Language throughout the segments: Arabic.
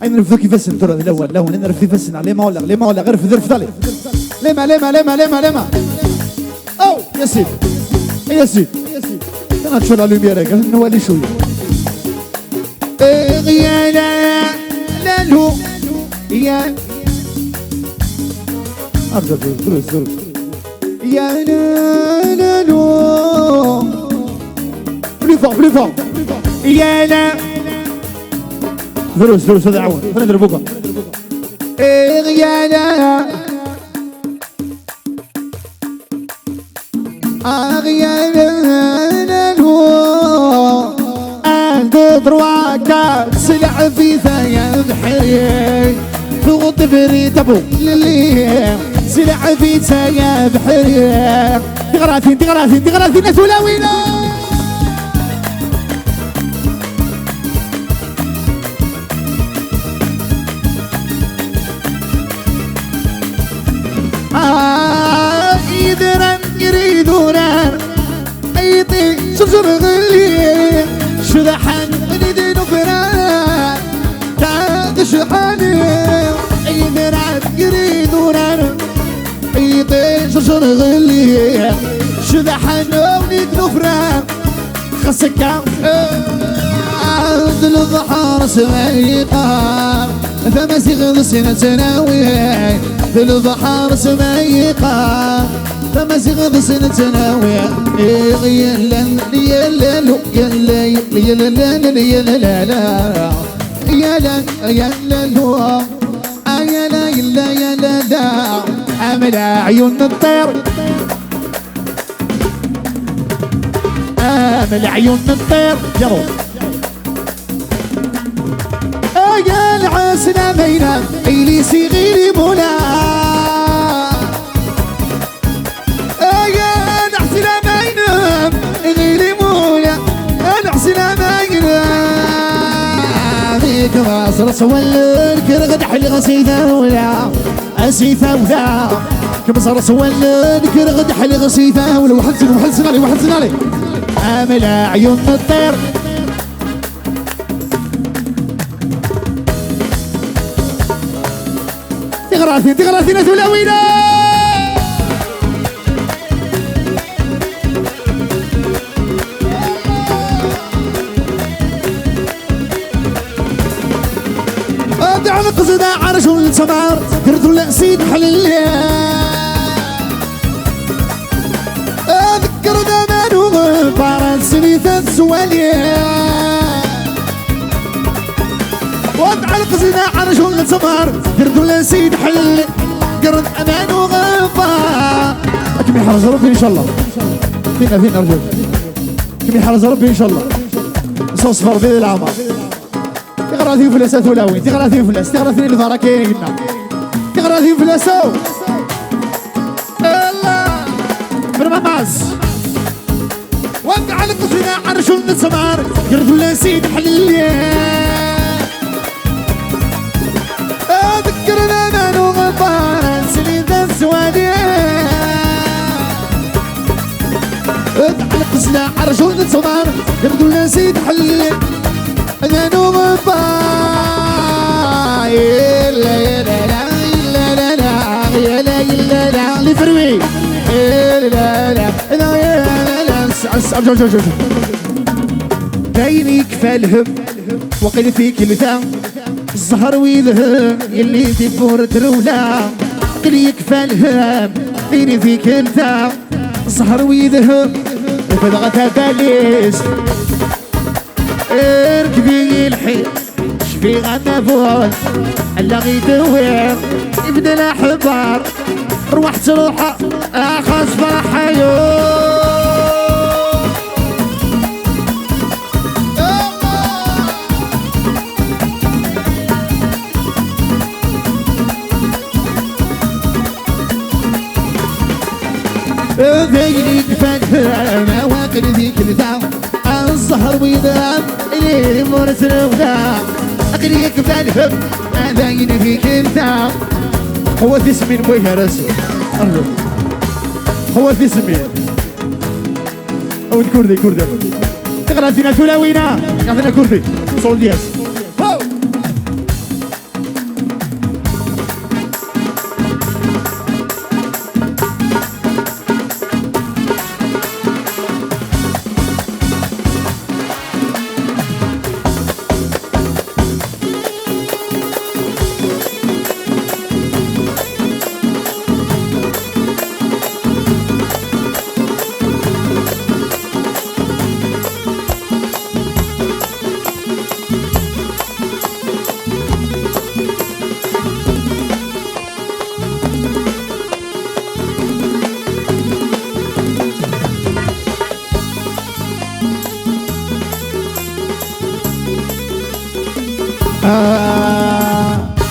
أين نرفض كيفاش ترى الأول لو نرفض كيفاش لما ولا غير في ظرف ذلك لما أو يا سيد أنا تشوف على الميراك نولي شوية يا لا لو يا أرجع دروس يا لا لو بلي فوق يا لا دروس هذا عوض فين نضربوك يا لا يا لا عند درواك سلع في ثياب حريق فوق فريد ابو للي سلع في ثياب حريق تغراثين ناس ولاوينا يدرن يريدونان ايطي شجر غلي شذحان ندين فران تعدش حالي يدرن يريدونان ايطي شجر غلي شذحان ندين فران خسكا عند البحر سميقا فمسيغ سنة سناوية في البحر سميقا فمسيغ سنة سناوية يا عامل عيون الطير عامل عيون الطير يلا قال عسنا بينا إلي صغيري مولا قال عسنا بينا غيري مولا قال عسنا بينا فيك راس ولد كرغد حل غسيثة ولا أسيثة وذا كبصر ولد كرغد حل غسيثة ولا وحسن علي عامل عيون الطير تغراثين ثلاوينا ادعم قصدا عرش السمار كرثوا لأسيد حليا اذكر دمان وغفار سنيثة سواليا وضع القصيدة عرش السمار كرثوا لأسيد حل قرد أمان وغفار كم يحرز ربي إن شاء الله فينا رجل كم يحرز ربي إن شاء الله صوص فرضي للعمر تغراثين فلاسات ولاوين تغراثين الفراكين قلنا تغراثين فلاسو الله برماماز وضع القصيدة عرش السمار كرثوا لأسيد حل أذكرنا من وغفار سنين السوادية ادعى القسنا عرشون الصمار يبدو نسيت حل من وغفار لا لفروي كاين يكفى الهم وقيل فيك الثام الزهر ويذهب يلي تبور ترولا قل يكفى الهم فيني فيك انت الزهر ويذهب وفدغتها باليس اركبي الحين شفي غدا فوق اللغي دوير يبدا الاحبار روحت روحه اخذ فرحه ذيك فاكهة واكل ذيك الذا الزهر ويذاب اللي مرت الوذا أقليك فالهم ذاين فيك انت هو تسمين بويها رسول هو تسمين أو كردي تقرأ فينا تلاوينا قاعدنا كردي صول دياس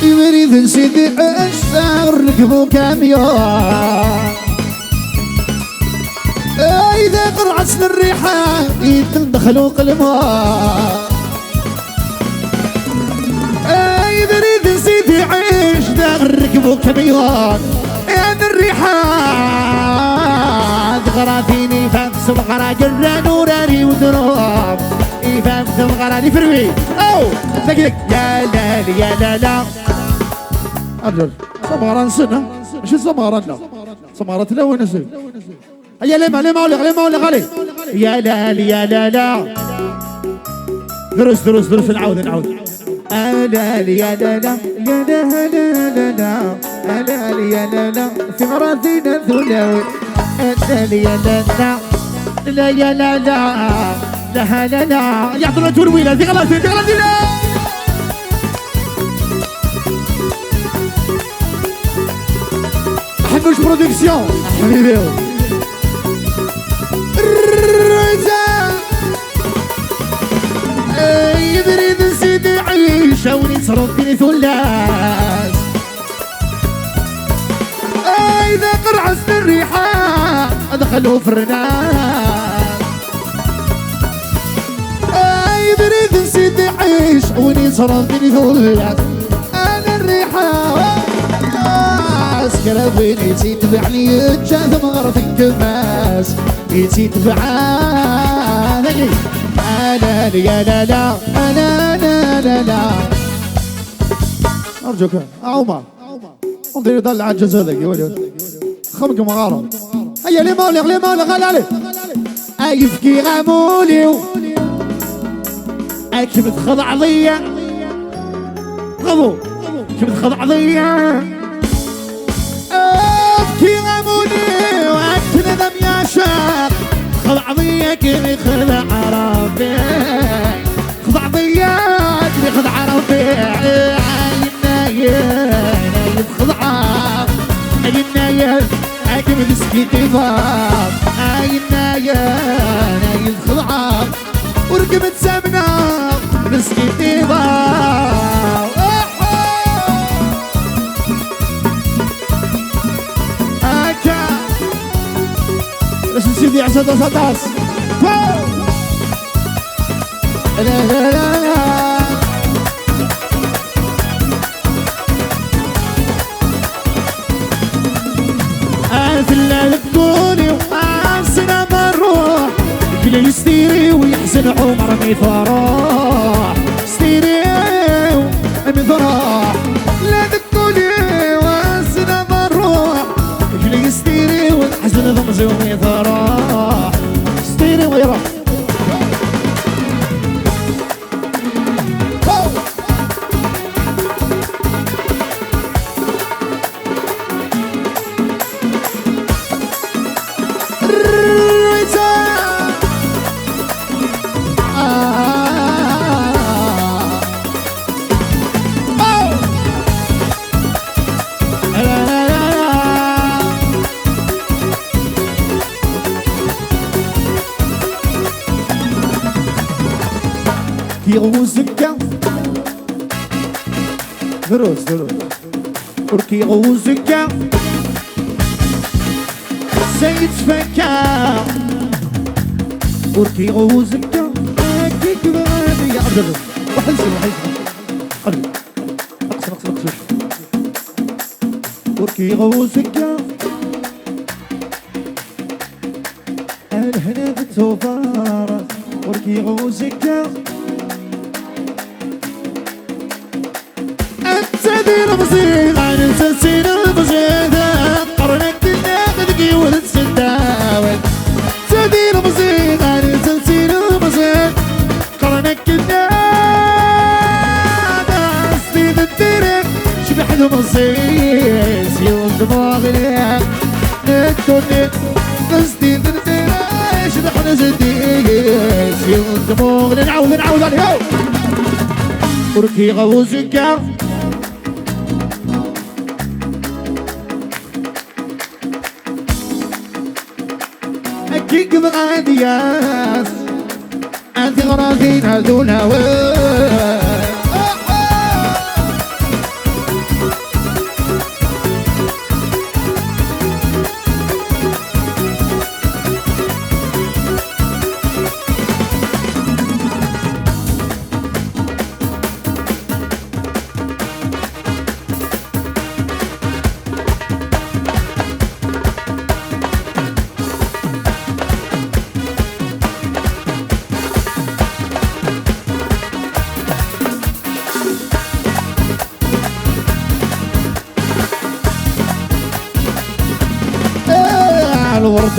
يريد سيدي اشتغل ركبوا كاميون إذا قرعت الريحة يتدخلوا قلبها يريد سيدي عيش داغ ركبوا كاميون يعني الريحة غراتيني فهمت سبغرة جرى نوراني ودروب فهمت سبغراني فروي أو دقيق يا لا يا لا لا أرجل سمارة سنة مش سمارة سمارة لا ونسي هيا لما علي يا لا يا لا لا دروس نعود لا يا لا لا يا لا لا لا لا يا لا لا في غراضينا ثلاوي لا يا لا لا لا يا لا لا لا لا يعطونا ترويله في غراضينا حنوش برودكسيون حبيبي يريد نسيدي عيشة ونصرف في ثلاث إذا قرعت الريحة أدخلوا في الرناس يريد نسيدي عيشة ونصرف في ثلاث أنا الريحة عسكرة وين يتبعني يتجاذب غرف الكماس يتبعني أنا يا لا لا أنا لا لا أرجوك عمر انظر يضل على الجزء ذاك يا ولد خمك مغارة هيا لي مالك غال علي يبكي غامولي كيف تخضع ضيا غضو كيف تخضع ضيا ابكي غامولي وانت ندم يا شاب خضع ضيا كيف خضع ربي خضع ضيا كيف خضع ربي عاينا خضعة عاينا عاكم مسكيتي فاق عاينا خضعة وركبت سمنة مسكيتي فاق هكا باش نسيدي عساد صداس لا لا لا لا في الليل تكوني وعاصنا بنروح كل يستيري ويحزن عمر ميثراح ستيري وميثراح لا تكوني وعاصنا بنروح كل يستيري ويحزن ضمزي وميثراح ستيري ويروح يغوزك دروس وركي يغوزك سيد فكا وركي يغوزك كيك بغادي يا عبد الله وحلسل اقصر وركي يغوزك الهنا بتوفارة وركي يغوزك سدير بصيغ عن سلسين البصيغة قرنك تناخذكي ولد سداول سدير بصيغ عن سلسين البصيغ قرنك تناخذ سديد الديرك شبح المصيص يوم دماغي نتوني سديد الديرك شبح المصيص يوم دماغي نعود عليه وركي غوزك كيك بغادياس انت غراضين هذولا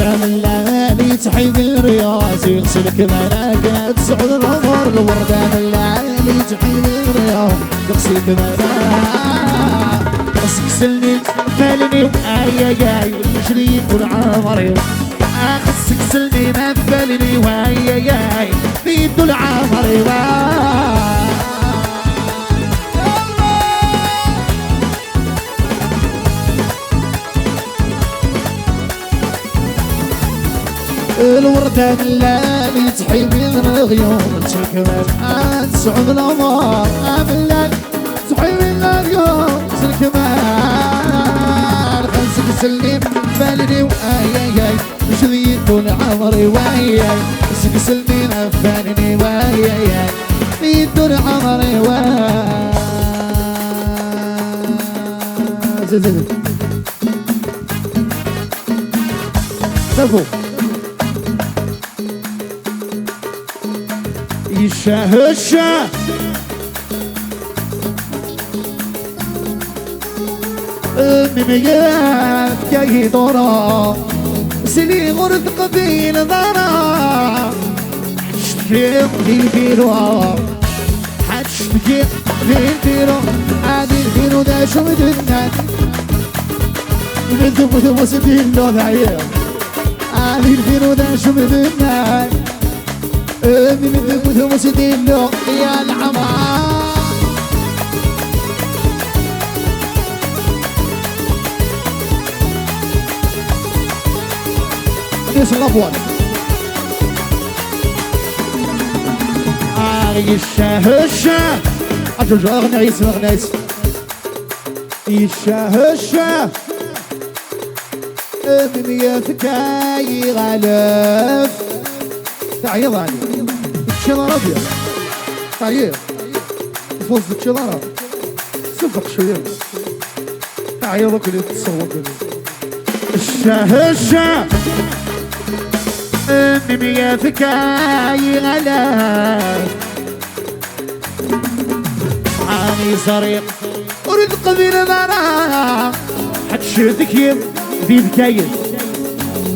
الوردة من الليالي تحيد الرياس يغسلك ملاك تسعد العمر الوردة من الليالي تحيد الرياس يغسلك ملاك غسلني مالني وآيا جاي مشري طول عمري غسلني مالني وآيا جاي في طول عمري الوردة من الليالي تحيي من الغيوم تركب تسعد العمر من الليل تحيي من الغيوم تركب خمسك سلم بالني وآياي مش ذي طول عمري وآياي خمسك سلمين بالني وآياي ذي طول عمري سفو يشهشة من ياب جاي دورا سلي غرد قبيل ضرا حشتكي في البيرو حشتكي في البيرو عادي البيرو دا شو بدنا نذوب وسدين لو ذعير عادي البيرو دا شو بدنا من ذوب وسدين لو يا العمار ليش الأبوال يشهشة أجل أغنيس أغنيس يشهشة من يفكاي غلف تعيض علي الشلار أبيض تعيض فوز الشلار سبق شوية تعيضك اللي تتصوق الشهشة من يفكاي غلف عاني صريق أريد قبيل ذرا حتشردك يم في بكايل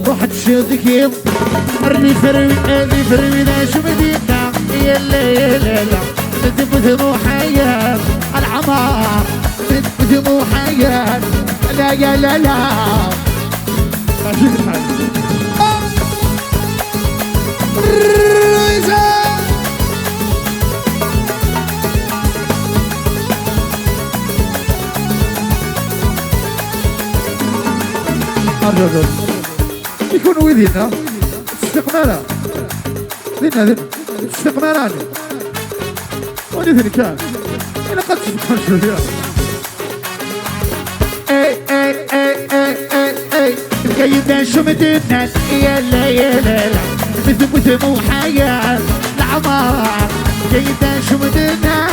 روح تشردك يم أرني فروي ذا شو بدينا يا الليل تبث حياة العمار تبث حياة لا يا لا لا الرجل يكون ويدينا استقمالا ذينا استقمالاني ولذلك كان إلى قد تفكر شوية اي اي اي اي اي اي الكيدان شو مدينا يا لا يا لا لا مثل مو حياة العمار الكيدان شو مدينا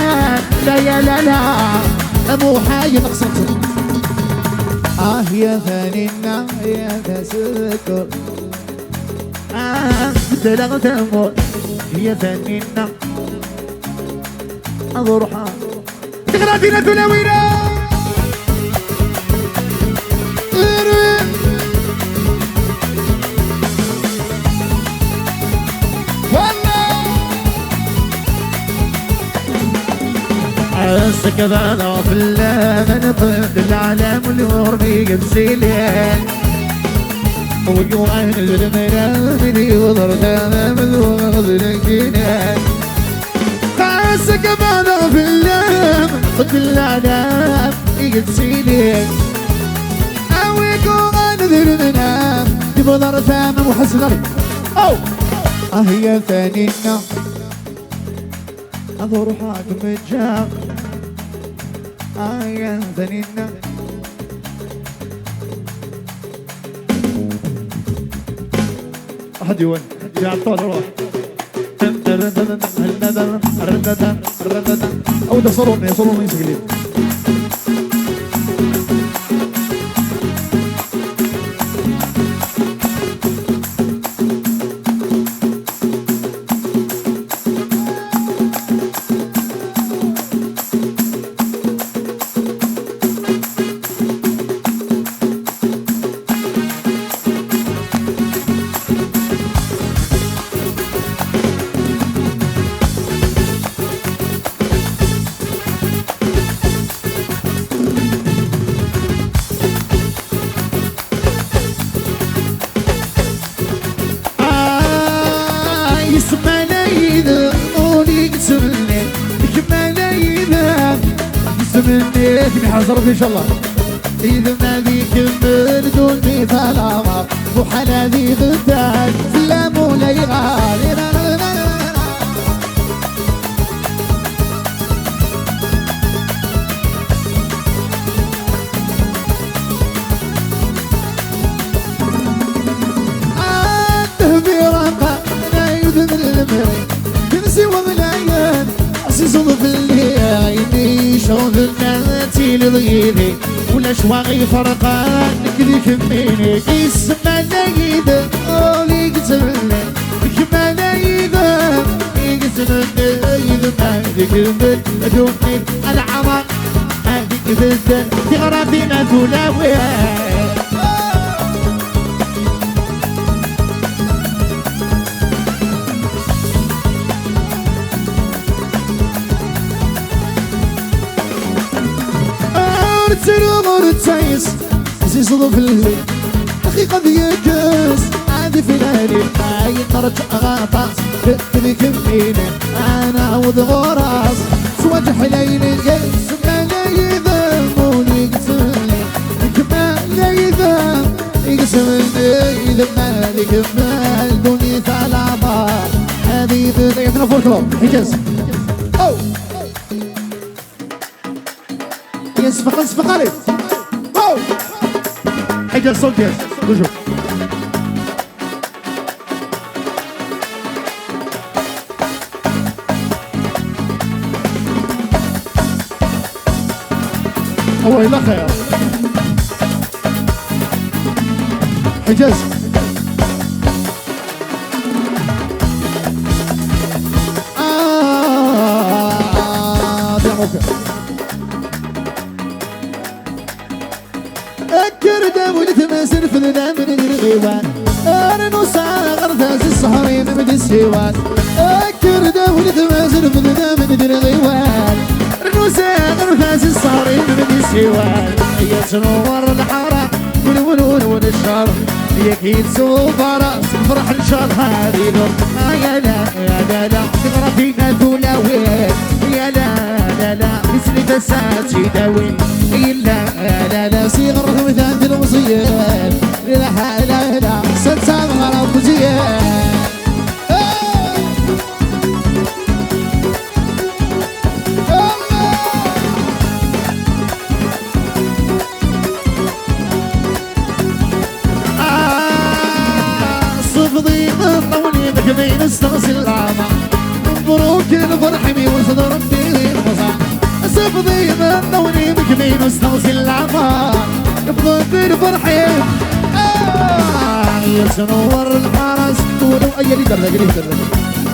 لا يا لا لا مو حياة مقصد يا فانينا يا تسكر بلغت الموت يا فانينا أضرحا تغراتنا تلاوينا سكبانا في اللامن طفل العالم والورمي قبسيلين ويوعين المنامني وضرنا مذوق غزلكينين سكبانا في اللامن طفل العالم قبسيلين أويكو غنذر منام يبضر ثامن وحسنر أو يا فانينا أضر حاكم الجام يا فانينا أحد يوين يا عطال روح أو ده صلوني سقليل منك محصرك ان شاء الله. إذا ما ذيك من دون مثال عمر وحلا ذي غدان سلام ولا يغالي. كنسي وملايين صدف اللي عيني شوف الناتي لضيني ولا شواغي فرقان نكذي كميني اسمع نايدة أولي قتلني كما نايدة يقتلني إذا ما ذكبت أدوني العمر هذيك ذلك في غرابينا تلاوي. تنور التايس زي صدف الليل أخي قد يجلس عادي في ليلي هاي طرج غطاس كتبي كميني أنا عوض غراس سواج حليلي جيس ما ليذا مولي قسمني كما ليذا يقسمني إذا مالي كمال دوني ثلاثة هذه بدايتنا فولكلور حجاز. أو اسفق علي واو حاجة صوت ياس وشوف هو إلا خير حجاز دعوك أكر داول تماسر في الدم من الغيوان أنا نصار غرفاز الصهرين من السيوان أكر داول تماسر في الدم من الغيوان نصار غرفاز الصهرين من السيوان يا سنور الحارة ون الشهر يكيد سوبرا فرح إن شاء الله هذه نور يا لا تقرا فينا الدولاوين يا لا مثل فساد شداوي لا صيغر مثال الوصيات لا ستسام غرب وزيان صفضي الطولي بكبين استغسل العامة مبروك الفرح بي وصدر ربي المصع صفضي الطولي بكبين استغسل العامة يفضل بالفرحي يسنور الحرس ولو أي لي درجة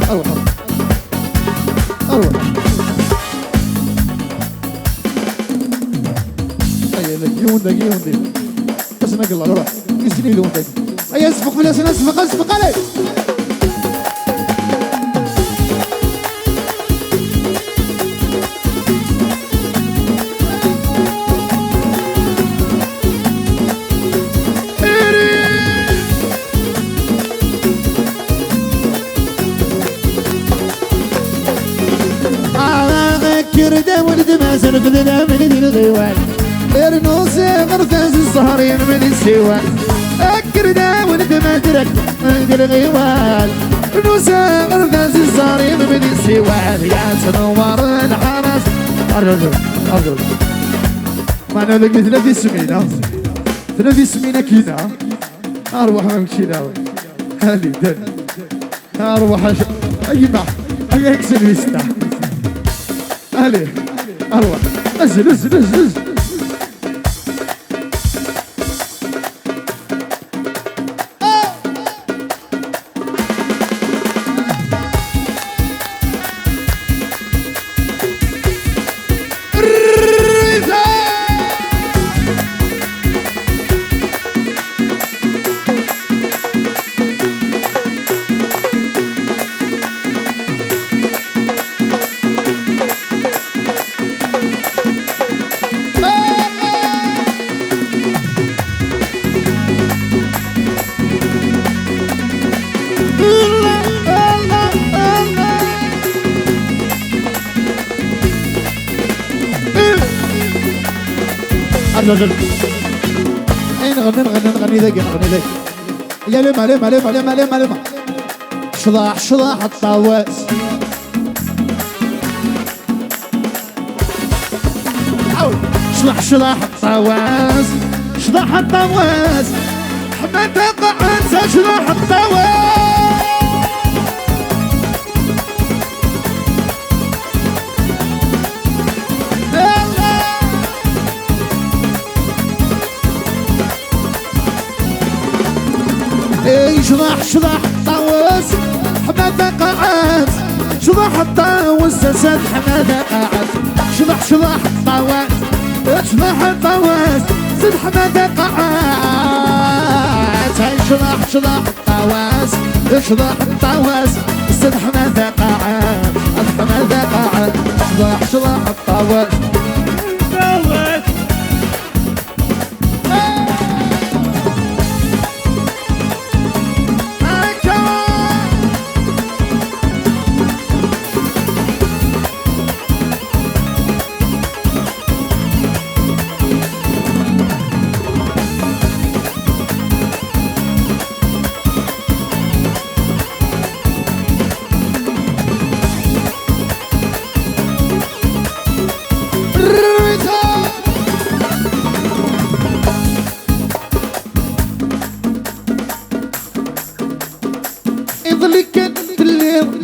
أروح أي لك بس نقل الله روح يسني لون دقي أي أسفق من أسفق علي كرده ولد مازن بدنا من الغيوان ارنوسي غرفاز الصهرين من السيوان كرده ولد ما درك من الغيوان ارنوسي غرفاز الصهرين من السيوان يا سنوار الحرس أرجل ما نقولك ثلاثي سمينة كذا أروح من كذا هالي دن أروح أي أكسل ويستا عليه أروح نزل نغني ذاك يا لما شضاح الطاواس شضاح الطاواس حمد قعد شضاح الطاواس شضاح الطاوس حمادة قاعد شضاح الطاوس سد حمادة قاعد شضاح الطاوس سد حمادة قاعد شضاح الطاوس سد حمادة قاعد شضاح الطاوس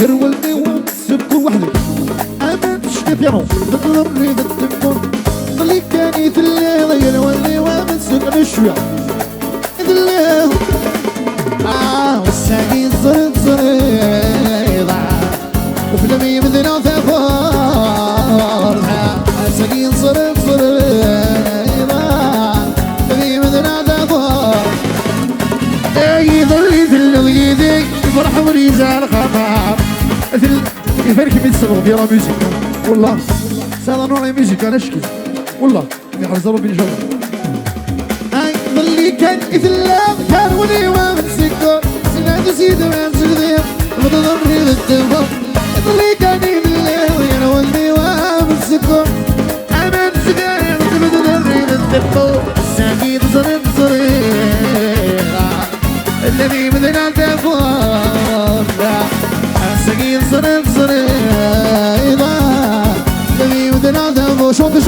يرولني ومسك وحدي انا تشكي بيانو تضربني بالتليفون ضلي كاني في الليل يرولني ومسك بشوية الليل والساقي زريضة وفلمي مذنا ثفورها الساقي زريضة فلمي مذنا ثفور اي ضلي في الليل فرح وريزال خطاب يفرك من السبب يرى ميوزيك والله سالا نوع ميوزيك انا اشكي والله يحرزروا بين جوا اي ظلي كان يثلام كان ولي ومن سكر سناد سيد وين سردير وتضرني للتفر ظلي كان يثلام ولي ومن سكر امان سكر وتضرني للتفر ساقيد صرير الذي مثل التفور سقيل صريف صريضة الذي مثل التفور شوطي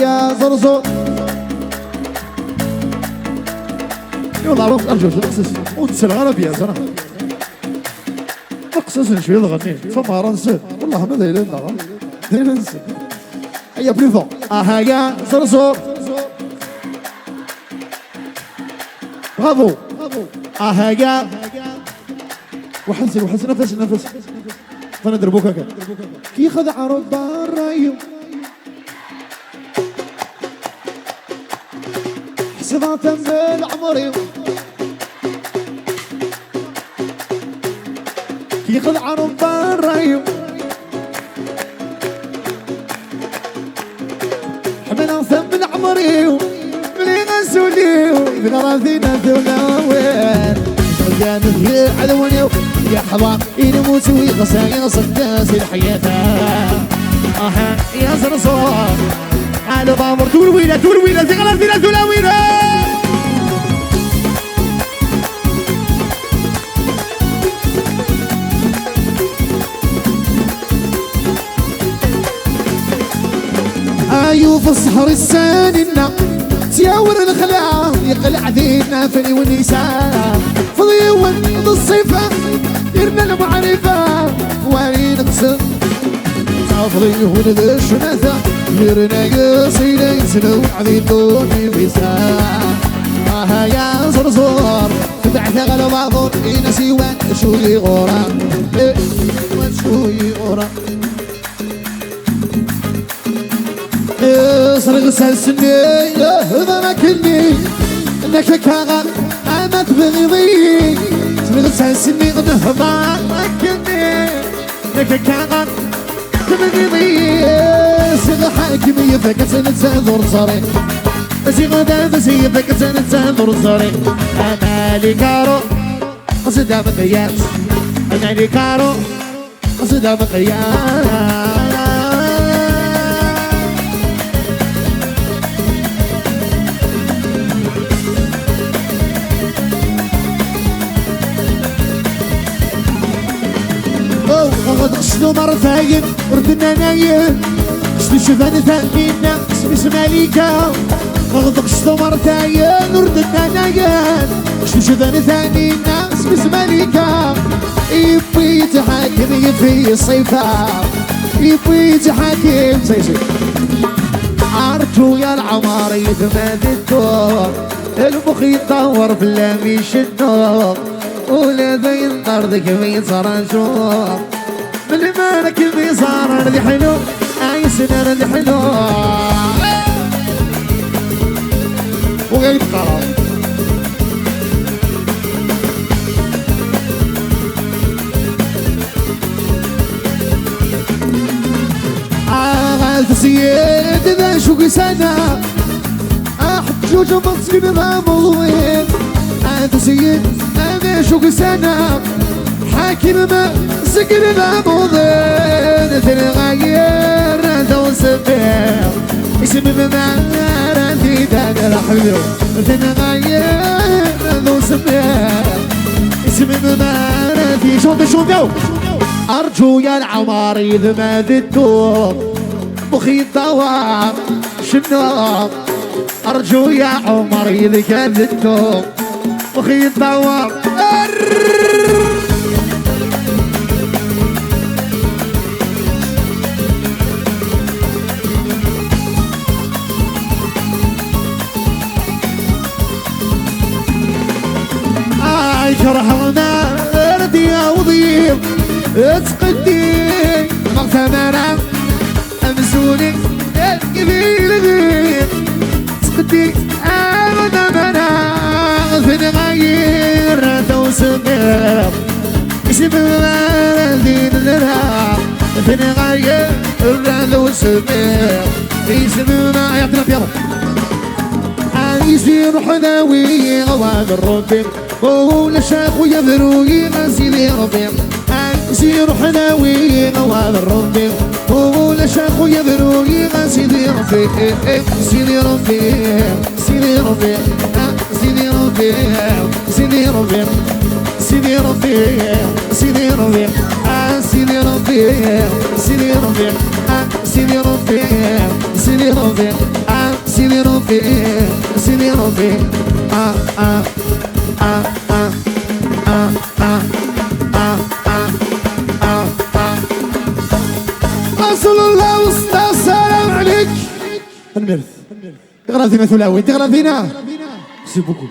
يا زرزور يلا روح أرجو نقصص وتسل غربي يا زلمة نقصص شوية الغنين فما رنسل والله ماذا إلينا ننسل هيا بليفون يا زرزور برافو يا وحسن نفس فانا دربوك هكا كي خدع رب الرايو حسبات بالعمري كي خدع رب الرايو حمل ثم العمري ملي غسوليو بنا راثينا ثولاوين سلقان في عدونيو يا حضار ينموت ويغسى صداس الحياة يا زرزور على ضامر دول ويلة ثقلت فينا ثلاوينة في الصهر الساننا تياور الخلاع يقلع ذينا فني والنساء فضيون بالصفة يرنا المعرفة واري نقصر فضيون ذا الشناثة يرنا قصيدة يسلو عذيب دوني بيساء يا زرزور فتعت غلو بعضور إنسي وان شوي غورا وان شوي غورا صرغ سلسلني هذا ما كلني انك كاغا انا تبغيضي صرغ سلسلني هذا ما كلني انك كاغا تبغيضي صرغ حاكمي فك سنتسانذر صري بسي غدا بسي فك سنتسانذر صري انا لي كارو قصدها بقياس انا لي كارو قصدها بقياس مرتين ردنا نايم شتو شفان ثانينا اسمي مليكة غضب شتو مرتين ردنا نايم شتو شفان ثانينا اسمي مليكة يبي تحاكم في صيفة يبي تحاكم سيسي عرجو يا العمار يثمد الدور المخ يدور في اللاميش النور ولا بين طردك ميصار نشوف باللي مالك الميصار اللي حلو اي سنر اللي حلو وغير قرار سيد ذا شوق سنة جوج مصير ما مضوين هذا سيد ذا شوق سنة حاكم ما سكر ما مضين تنغير هذا وسبير اسم بمعنى انتي دادا حلو تنغير هذا وسبير اسم بمعنى انتي شوف ارجو يا العمار اذا ما ذدتوك مخي الدوام شنو ارجو يا عمر اذا كذبتم مخي الدوام شرحنا ردي يا وظيف تقدي مغتمرة امسوني القبيل غير تقدي انا مناغ غير توسمير اسم الذين نرى غير توسمير اسمنا يعطينا يلا يصير حذاوي غواد الربي ولا شاخ ويذروي غسيلي ربي يصير حذاوي غواد الربي ولا شاخ ويذروي غسيلي ربي سيدي ربي سيدي ربي سيدي ربي سيدي ربي سيدي ربي سيدي ربي سيدي ربي سيدي ربي سيدي ربي سيدي ربي سيدي ربي سيدي ربي رسول الله وسطى السلام عليك المرث تغرى فينا ثلاوي تغرى فينا سي بوكو